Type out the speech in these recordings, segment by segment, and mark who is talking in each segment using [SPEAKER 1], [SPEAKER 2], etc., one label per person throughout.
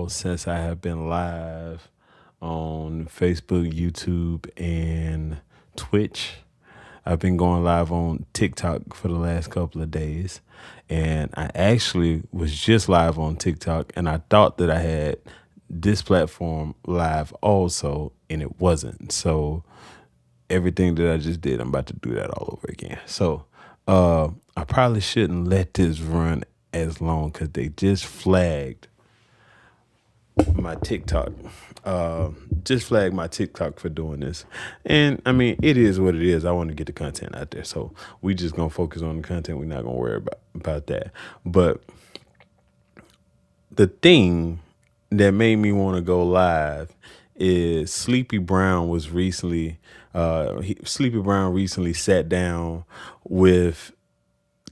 [SPEAKER 1] while since I have been live on Facebook, YouTube, and Twitch. I've been going live on TikTok for the last couple of days. And I actually was just live on TikTok, and I thought that I had this platform live also, and it wasn't. So everything that I just did, I'm about to do that all over again. So I probably shouldn't let this run as long because they just flagged my TikTok. Just flagged my TikTok for doing this. And I mean, it is what it is. I want to get the content out there. So we just going to focus on the content. We're not going to worry about that. But the thing that made me want to go live is Sleepy Brown was recently, Sleepy Brown recently sat down with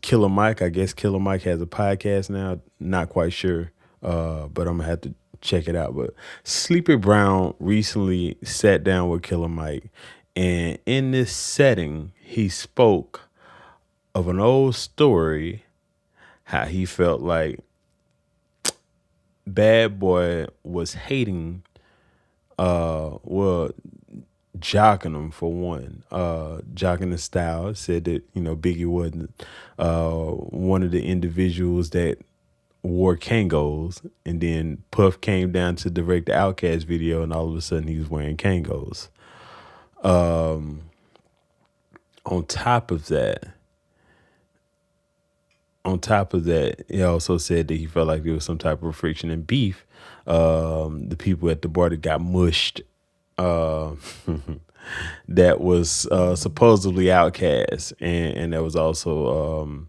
[SPEAKER 1] Killer Mike. I guess Killer Mike has a podcast now. Not quite sure, but I'm going to have to check it out. But Sleepy Brown recently sat down with Killer Mike. And in this setting, he spoke of an old story, how he felt like Bad Boy was hating, jocking him for one, jocking the style. Said that, you know, Biggie wasn't one of the individuals that wore Kangos, and then Puff came down to direct the Outkast video, and all of a sudden he was wearing Kangos. On top of that, he also said that he felt like there was some type of friction and beef. The people at the bar that got mushed, that was supposedly Outkast, and there was also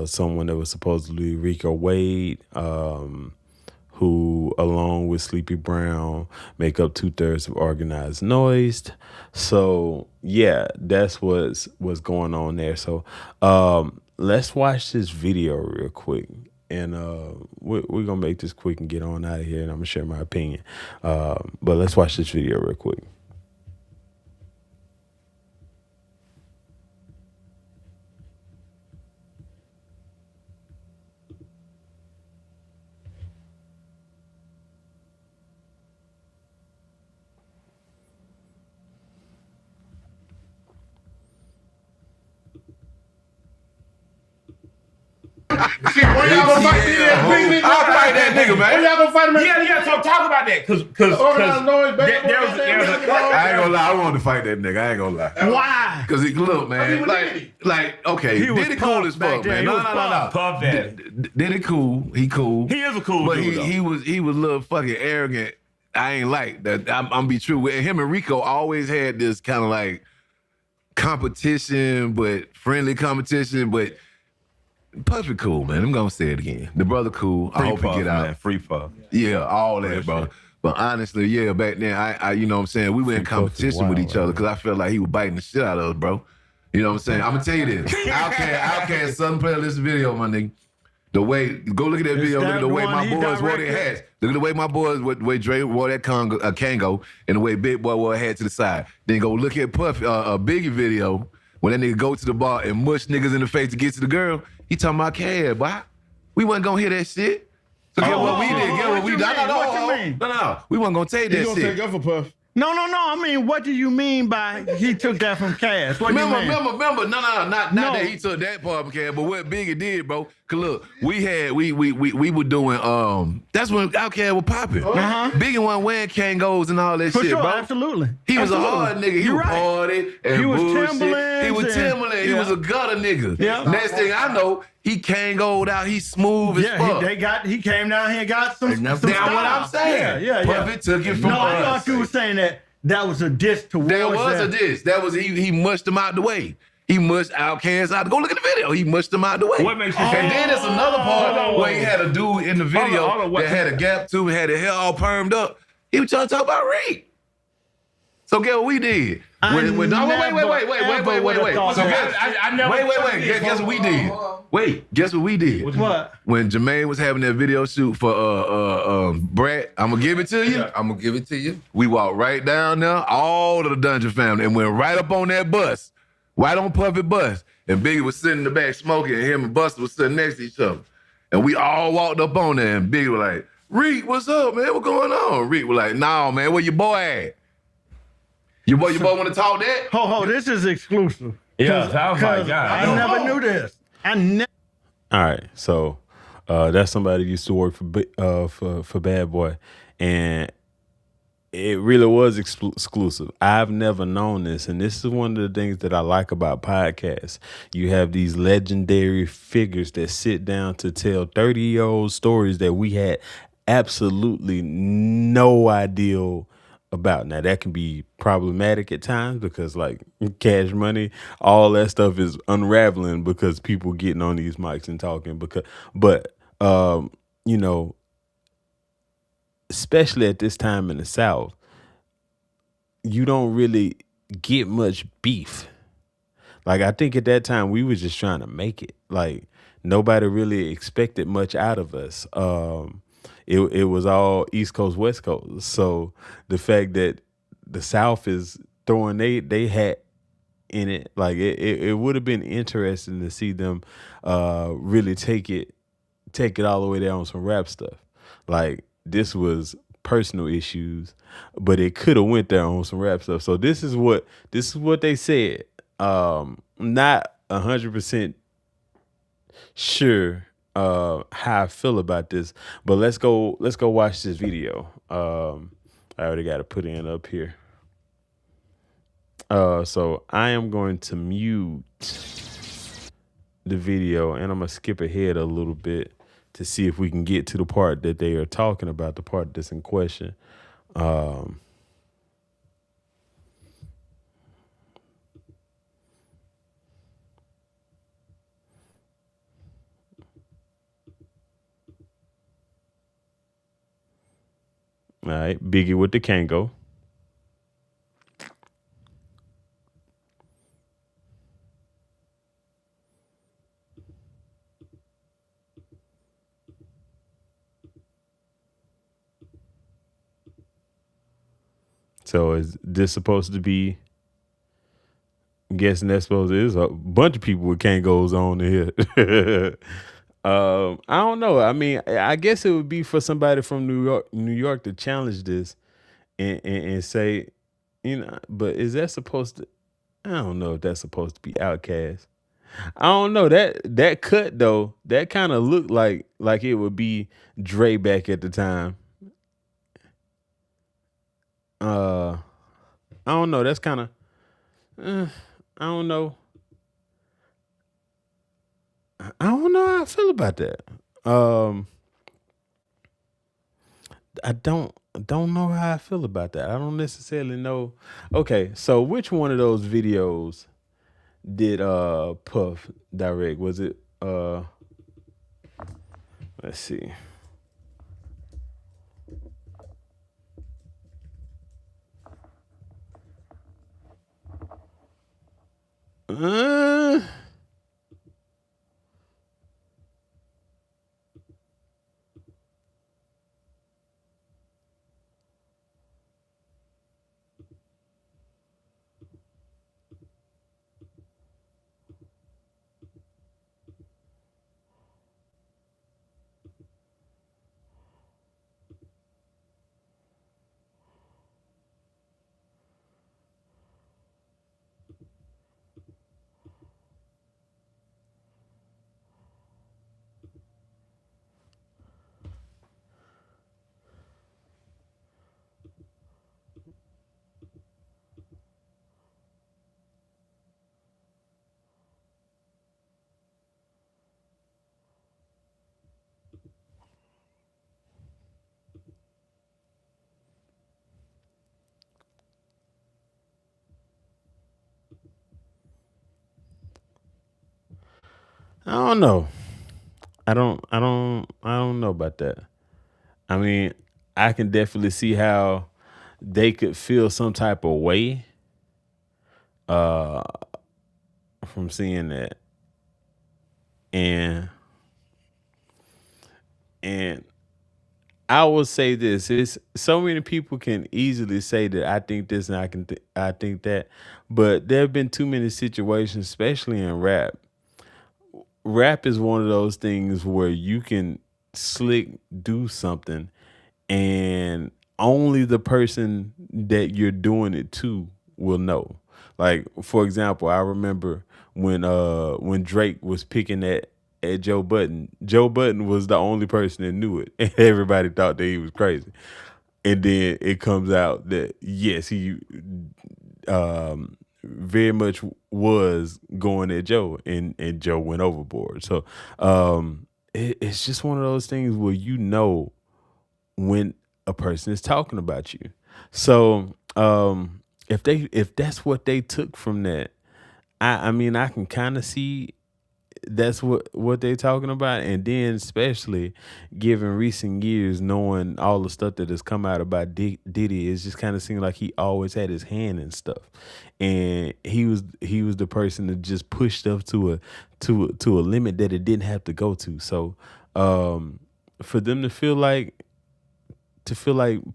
[SPEAKER 1] someone that was supposedly Rico Wade, who, along with Sleepy Brown, make up 2/3 of Organized Noise. So yeah, that's what's going on there. So let's watch this video real quick, and we're gonna make this quick and get on out of here, and I'm gonna share my opinion. But let's watch this video real quick.
[SPEAKER 2] Shit, when y'all gonna fight
[SPEAKER 3] I'll fight that nigga, man.
[SPEAKER 2] When y'all gonna fight him?
[SPEAKER 4] Yeah, talk about that, cause
[SPEAKER 3] I ain't gonna lie, I wanted to fight that nigga. I ain't gonna lie.
[SPEAKER 4] Why?
[SPEAKER 3] Cause he look, man, like okay, Diddy cool as fuck, man. No.
[SPEAKER 4] Puff Daddy.
[SPEAKER 3] Diddy cool, he cool.
[SPEAKER 4] He is a cool
[SPEAKER 3] but
[SPEAKER 4] dude.
[SPEAKER 3] he was a little fucking arrogant. I ain't like that. I'm be true. And him and Rico always had this kind of like competition, but friendly competition, but. Puffy cool, man. I'm gonna say it again. The brother cool. I hope he get out.
[SPEAKER 4] Man. Free Puff.
[SPEAKER 3] Yeah, all that, bro. But honestly, yeah, back then, I you know what I'm saying, we were in competition with each other because I felt like he was biting the shit out of us, bro. You know what I'm saying? I'm gonna tell you this. Outkast, Southern Playlist video, my nigga. The way, go look at that video, look at the way my boys wore their hats. Look at the way my boys, the way Dre wore that Kango, and the way Big Boy wore a hat to the side. Then go look at Puff, a Biggie video, when that nigga go to the bar and mush niggas in the face to get to the girl. He talking about cash, boy. We wasn't gonna hear that shit. So get what we did. Get what we did. No. We wasn't gonna take that shit.
[SPEAKER 2] He gonna take up for Puff.
[SPEAKER 5] No. I mean, what do you mean by he took that from Cass? What
[SPEAKER 3] Remember.
[SPEAKER 5] No,
[SPEAKER 3] Not that he took that part from Cass, but what Biggie did, bro. Cause look, we were doing that's when Outkast was popping. Biggie wasn't wearing Kangos and all that
[SPEAKER 5] for
[SPEAKER 3] shit,
[SPEAKER 5] sure,
[SPEAKER 3] bro.
[SPEAKER 5] absolutely.
[SPEAKER 3] He was a hard nigga. He was party and
[SPEAKER 5] he was
[SPEAKER 3] bullshit.
[SPEAKER 5] Timberlands.
[SPEAKER 3] He was Timberland. He was a gutter nigga.
[SPEAKER 5] Yeah.
[SPEAKER 3] Next thing I know, he Kangoed out. He smooth as fuck.
[SPEAKER 5] He came down here and got some.
[SPEAKER 3] That's what I'm saying.
[SPEAKER 5] Yeah.
[SPEAKER 3] Puffy took it from us.
[SPEAKER 5] No, I thought you were saying that was a diss towards
[SPEAKER 3] That was a diss. That was he mushed him out the way. He mushed Outkast out. Go look at the video. He mushed him out the way.
[SPEAKER 4] What makes you
[SPEAKER 3] And then there's another part where he had a dude in the video that had a gap too, had his hair all permed up. He was trying to talk about rape. So guess what we did? Wait. So guess what we did? Wait, guess what we did?
[SPEAKER 5] What?
[SPEAKER 3] When Jermaine was having that video shoot for Brett, I'm gonna give it to you.
[SPEAKER 6] I'm gonna give it to you.
[SPEAKER 3] We walked right down there, all of the Dungeon family, and went right up on that bus, right on Puffy bus. And Biggie was sitting in the back smoking, and him and Buster was sitting next to each other. And we all walked up on there, and Biggie was like, Reek, what's up, man? What going on? Reek was like, nah, man, where your boy at? Your boy want to talk that?
[SPEAKER 5] Ho, this is exclusive.
[SPEAKER 4] Yeah, I was like, God,
[SPEAKER 5] I never knew this. I never.
[SPEAKER 1] All right, so that's somebody who used to work for Bad Boy, and it really was exclusive. I've never known this, and this is one of the things that I like about podcasts. You have these legendary figures that sit down to tell 30-year-old stories that we had absolutely no idea about. Now that can be problematic at times because like Cash Money, all that stuff is unraveling because people getting on these mics and talking but you know, especially at this time in the South, you don't really get much beef. Like I think at that time we was just trying to make it. Like nobody really expected much out of us. It was all East Coast, West Coast. So the fact that the South is throwing they hat in it, like it would have been interesting to see them really take it all the way down on some rap stuff. Like this was personal issues, but it could have went there on some rap stuff. So this is what they said. Not 100% sure how I feel about this, but let's go watch this video. I already got to put in up here. So I am going to mute the video and I'm gonna skip ahead a little bit to see if we can get to the part that they are talking about, the part that's in question. All right, Biggie with the Kango. So is this supposed to be? I'm guessing that's supposed to. There's a bunch of people with Kangos on here. I don't know. I mean, I guess it would be for somebody from New York to challenge this and say, but is that supposed to? I don't know if that's supposed to be Outkast. I don't know that cut though. That kind of looked like it would be Dre back at the time. I don't know. That's kind of. I don't know. I don't know how I feel about that. I don't know how I feel about that. I don't necessarily know. Okay, so which one of those videos did Puff direct? Was it let's see. Uh, I don't know. I don't know about that. I mean, I can definitely see how they could feel some type of way uh from seeing that. And and I will say this: it's so many people can easily say that I think this and I think that, but there have been too many situations, especially in rap. Rap is one of those things where you can slick do something and only the person that you're doing it to will know. Like, for example, I remember when Drake was picking at Joe Budden. Joe Budden was the only person that knew it, and everybody thought that he was crazy. And then it comes out that yes, he very much was going at Joe, and Joe went overboard. So it's just one of those things where you know when a person is talking about you. So if that's what they took from that, I mean I can kind of see that's what they're talking about, and then especially given recent years, knowing all the stuff that has come out about Diddy, it's just kind of seemed like he always had his hand in stuff, and he was the person that just pushed stuff to a limit that it didn't have to go to. So for them to feel like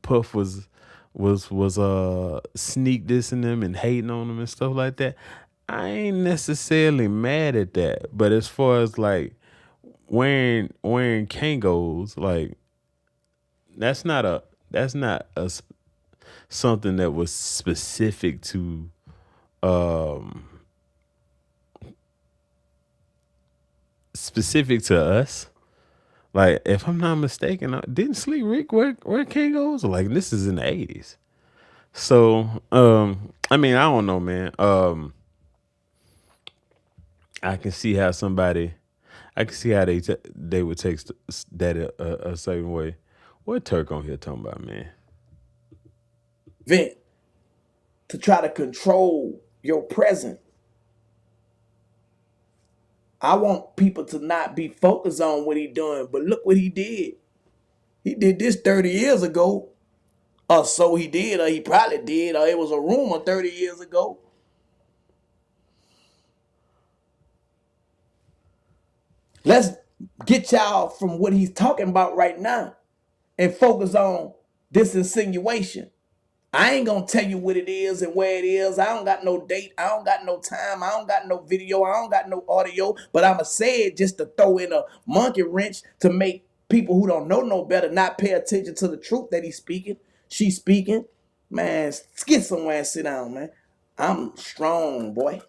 [SPEAKER 1] Puff was sneak dissing them and hating on them and stuff like that, I ain't necessarily mad at that. But as far as like wearing Kangos, like that's not something that was um specific to us. Like, if I'm not mistaken, didn't Sleep Rick wear Kangos? Like, this is in the '80s. So, I mean, I don't know, man. I can see how I can see how they would take that a certain way. What Turk on here talking about, man?
[SPEAKER 6] Vent to try to control your present. I want people to not be focused on what he doing, but look what he did. He did this 30 years ago, or so he did, or he probably did, or it was a rumor 30 years ago. Let's get y'all from what he's talking about right now and focus on this insinuation. I ain't gonna tell you what it is and where it is. I don't got no date. I don't got no time. I don't got no video. I don't got no audio. But I'ma say it just to throw in a monkey wrench to make people who don't know no better not pay attention to the truth that he's speaking. She's speaking. Man, get somewhere and sit down, man. I'm strong, boy.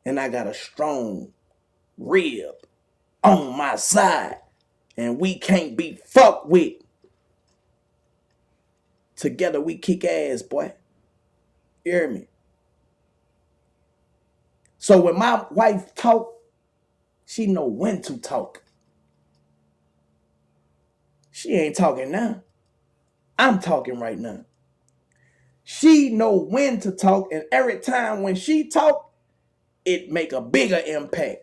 [SPEAKER 6] And I got a strong rib on my side. And we can't be fucked with. Together we kick ass, boy. You hear me? So when my wife talk, she know when to talk. She ain't talking now. I'm talking right now. She know when to talk, and every time when she talk, it make a bigger impact.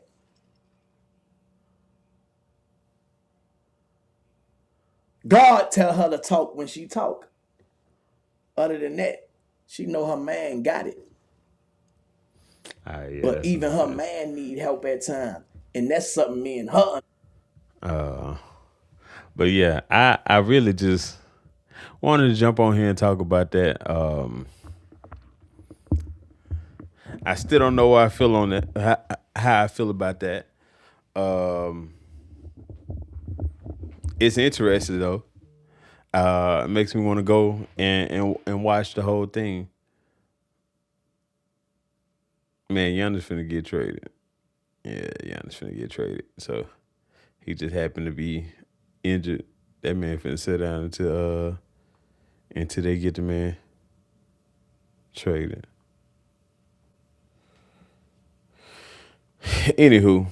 [SPEAKER 6] God tell her to talk when she talk. Other than that, she know her man got it.
[SPEAKER 1] Yeah,
[SPEAKER 6] but even her man need help at times. And that's something me and her.
[SPEAKER 1] But yeah, I really just wanted to jump on here and talk about that. I still don't know how I feel on that. How I feel about that. It's interesting though. It makes me want to go and watch the whole thing. Man, Giannis finna get traded. Yeah, Giannis finna get traded. So he just happened to be injured. That man finna sit down until they get the man traded. Anywho,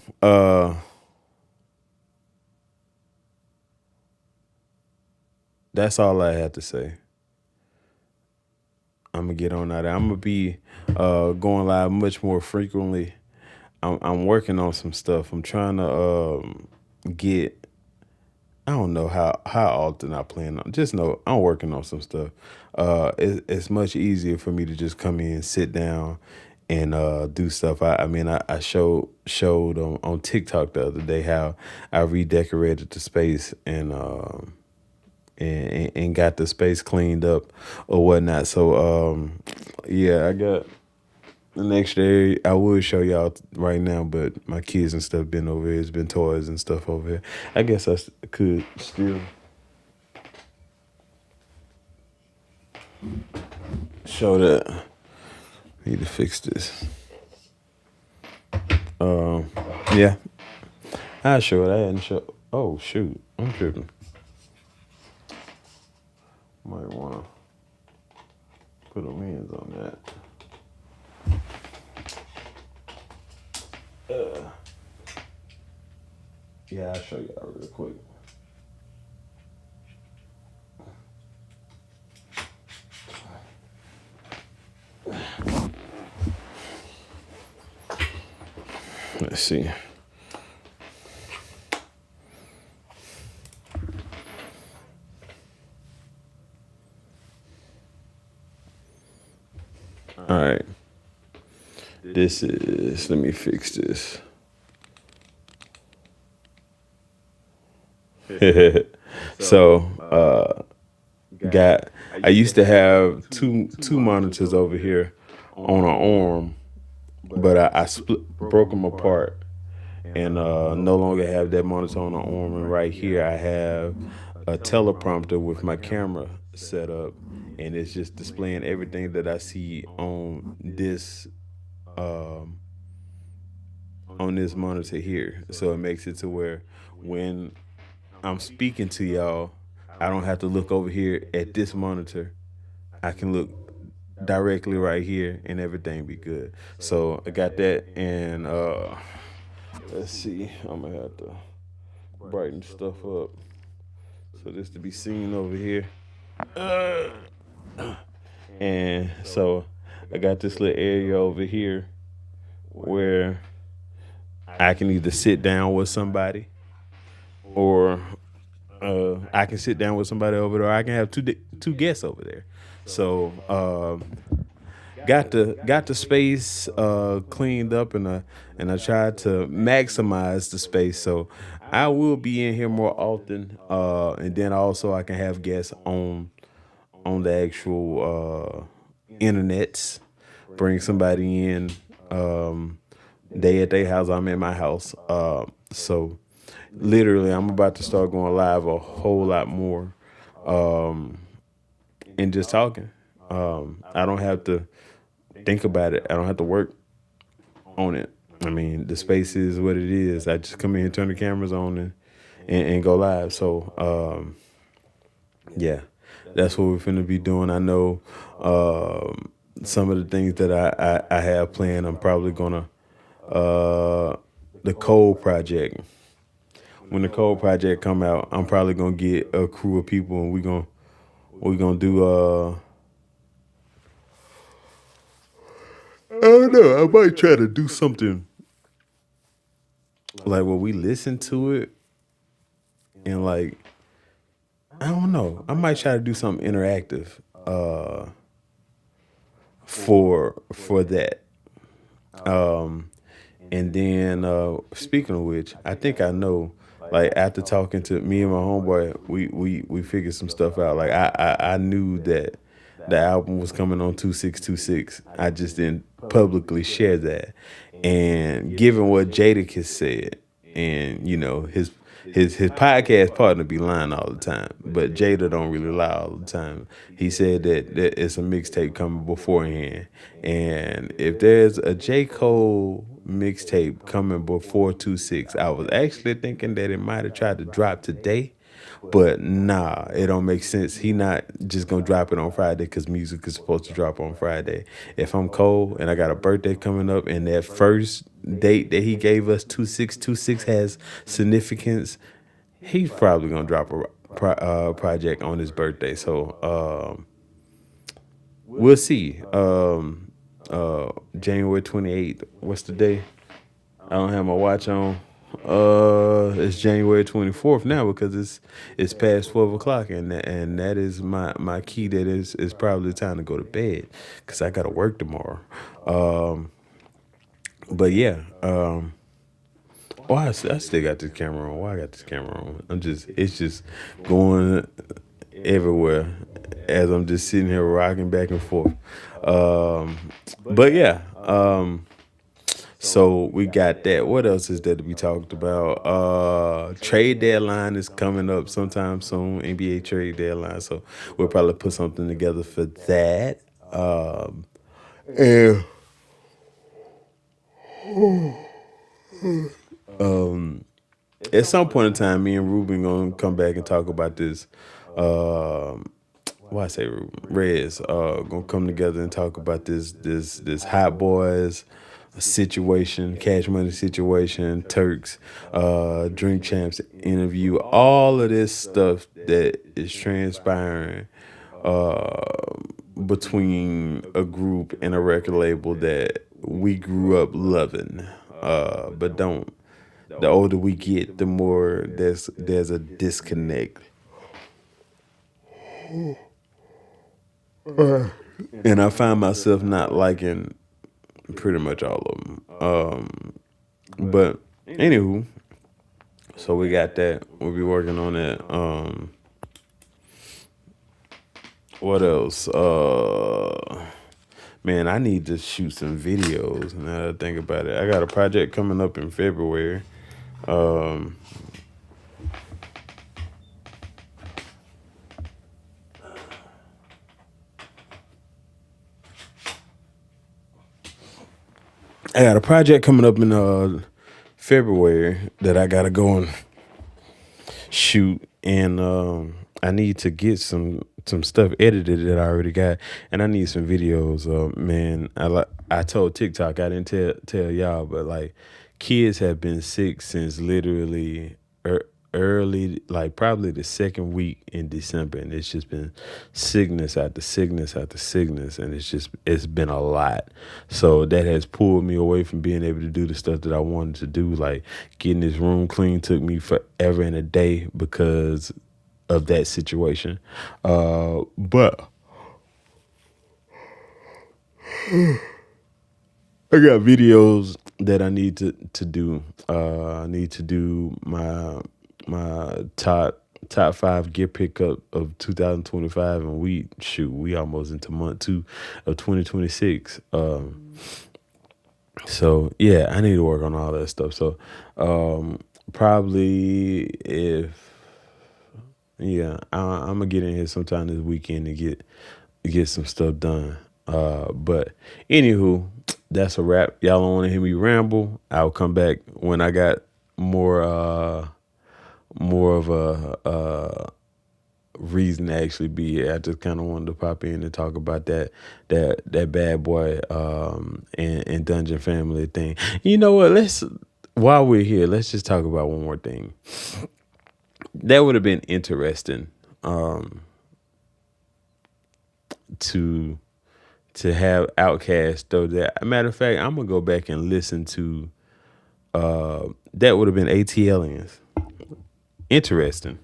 [SPEAKER 1] that's all I had to say. I'm gonna get on out there. I'm gonna be going live much more frequently. I'm working on some stuff. I'm trying to get. I don't know how often I plan on. Just know I'm working on some stuff. It's much easier for me to just come in, sit down, and do stuff. I mean, I showed on TikTok the other day how I redecorated the space and got the space cleaned up or whatnot. So yeah, I got the next day. I would show y'all right now, but my kids and stuff been over here. It's been toys and stuff over here. I guess I could still show that. Need to fix this. Yeah. I show it. I hadn't show. Oh shoot, I'm tripping. Might wanna put a lens on that. Yeah, I'll show y'all real quick. Let's see. All right. This is, let me fix this. So, I used to have two monitors over here on an arm, but I broke them apart and no longer have that monitor on the arm. And right here, I have a teleprompter with my camera set up, and it's just displaying everything that I see um, on this monitor here. So it makes it to where when I'm speaking to y'all, I don't have to look over here at this monitor. I can look directly right here and everything be good. So I got that, and let's see, I'm gonna have to brighten stuff up so this to be seen over here. And so I got this little area over here where I can either sit down with somebody, or I can sit down with somebody over there, or I can have two guests over there. So got the space cleaned up, and I tried to maximize the space. So I will be in here more often, and then also I can have guests on the actual internets. Bring somebody in. They at their house, I'm at my house. So literally, I'm about to start going live a whole lot more, and just talking. I don't have to think about it. I don't have to work on it. I mean, the space is what it is. I just come in and turn the cameras on and go live. So, yeah, that's what we're finna be doing. I know some of the things that I have planned. I'm probably gonna the Code Project. When the Code Project come out, I'm probably gonna get a crew of people, and we're gonna do I don't know. I might try to do something like where we listen to it, and like, I don't know. I might try to do something interactive for that. And then speaking of which, I think I know. Like after talking to me and my homeboy, we figured some stuff out. Like I knew that the album was coming on 2626. I just didn't publicly share that. And given what Jada has said, and you know his podcast partner be lying all the time, but Jada don't really lie all the time. He said that it's a mixtape coming beforehand, and if there's a J. Cole mixtape coming before 26, I was actually thinking that it might have tried to drop today. But nah, it don't make sense. He not just gonna drop it on Friday because music is supposed to drop on Friday. If I'm Cole and I got a birthday coming up, and that first date that he gave us, 2626, has significance, he's probably gonna drop a project on his birthday. So we'll see. January 28th. What's the day? I don't have my watch on. It's January 24th now because it's past 12 o'clock, and that is my key. That is probably time to go to bed because I gotta work tomorrow. But yeah. Oh, I still got this camera on. Why I got this camera on? It's just going everywhere as I'm just sitting here rocking back and forth. But yeah. So we got that. What else is there to be talked about? Trade deadline is coming up sometime soon. NBA trade deadline. So we'll probably put something together for that. And at some point in time, me and Ruben gonna come back and talk about this. Why I say Ruben? Reds gonna come together and talk about this Hot Boys situation, Cash Money situation, Turks, Drink Champs interview, all of this stuff that is transpiring between a group and a record label that we grew up loving, but don't. The older we get, the more there's a disconnect. And I find myself not liking pretty much all of them. But anywho, so we got that. We'll be working on that. What else? Man, I need to shoot some videos. Now that I think about it, I got a project coming up in February. I got a project coming up in February that I gotta go and shoot, and I need to get some stuff edited that I already got, and I need some videos. Man, I told TikTok, I didn't tell y'all, but like kids have been sick since literally early, like probably the second week in December, and it's just been sickness after sickness after sickness, and it's been a lot. So that has pulled me away from being able to do the stuff that I wanted to do. Like getting this room clean took me forever and a day because of that situation. But I got videos that I need to do. I need to do my top 5 gear pickup of 2025, and we almost into month 2 of 2026. So yeah, I need to work on all that stuff. So probably I'm gonna get in here sometime this weekend to get some stuff done. But anywho, that's a wrap. Y'all don't want to hear me ramble. I'll come back when I got more of a reason to actually be here. I just kind of wanted to pop in and talk about that Bad Boy and Dungeon Family thing. You know what? While we're here, let's just talk about one more thing. That would have been interesting to have Outkast throw that. Matter of fact, I'm gonna go back and listen to that would have been ATLians. Interesting.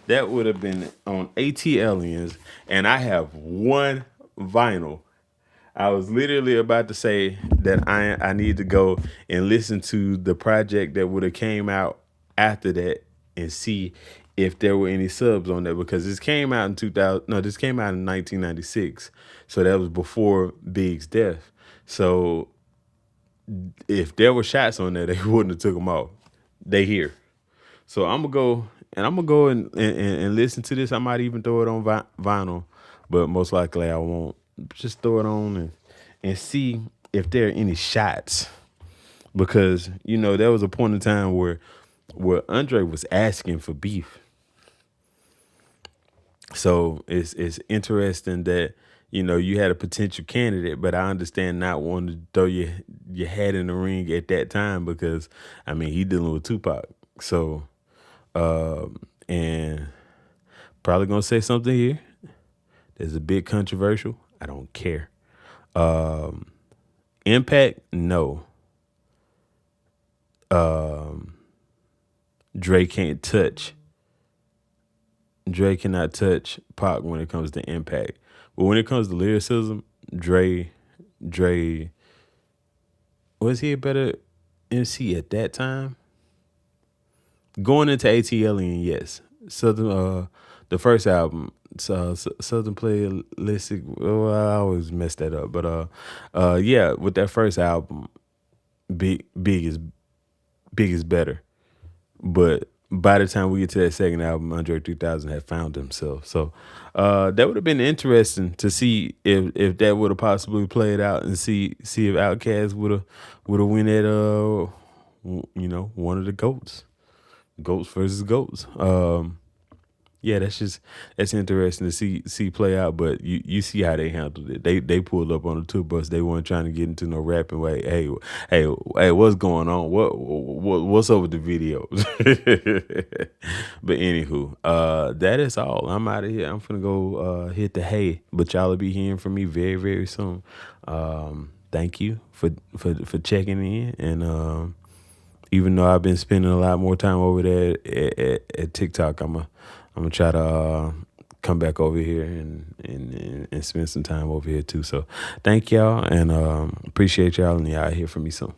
[SPEAKER 1] That would have been on ATLians, and I have one vinyl. I was literally about to say that I need to go and listen to the project that would have came out after that and see if there were any subs on there, because this came out in 2000. No, this came out in 1996, so that was before Big's death. So if there were shots on there, they wouldn't have took them off. They here. So I'm gonna go and listen to this. I might even throw it on vinyl, but most likely I won't. Just throw it on and see if there are any shots, because there was a point in time where Andre was asking for beef. So it's interesting that you had a potential candidate, but I understand not wanting to throw your hat in the ring at that time, because he dealing with Tupac. So and probably gonna say something here that's a bit controversial. I don't care. Impact, no. Dre cannot touch Pac when it comes to impact. But when it comes to lyricism, Dre, was he a better MC at that time, going into ATLian, yes. Southern, the first album, Southern Playalistic. Well, I always mess that up, but yeah, with that first album, big is better. But by the time we get to that second album, Andre 3000 had found himself. So that would have been interesting to see if that would have possibly played out, and see if Outkast would have win at one of the goats versus goats. Yeah, that's interesting to see play out. But you see how they handled it. They pulled up on the tour bus. They weren't trying to get into no rapping way. Hey, what's going on? What's up with the videos? But anywho, that is all. I'm out of here. I'm finna go hit the hay. But y'all will be hearing from me very, very soon. Thank you for checking in, and even though I've been spending a lot more time over there at TikTok, I'm gonna try to come back over here and spend some time over here too. So thank y'all, and appreciate y'all, and y'all hear from me soon.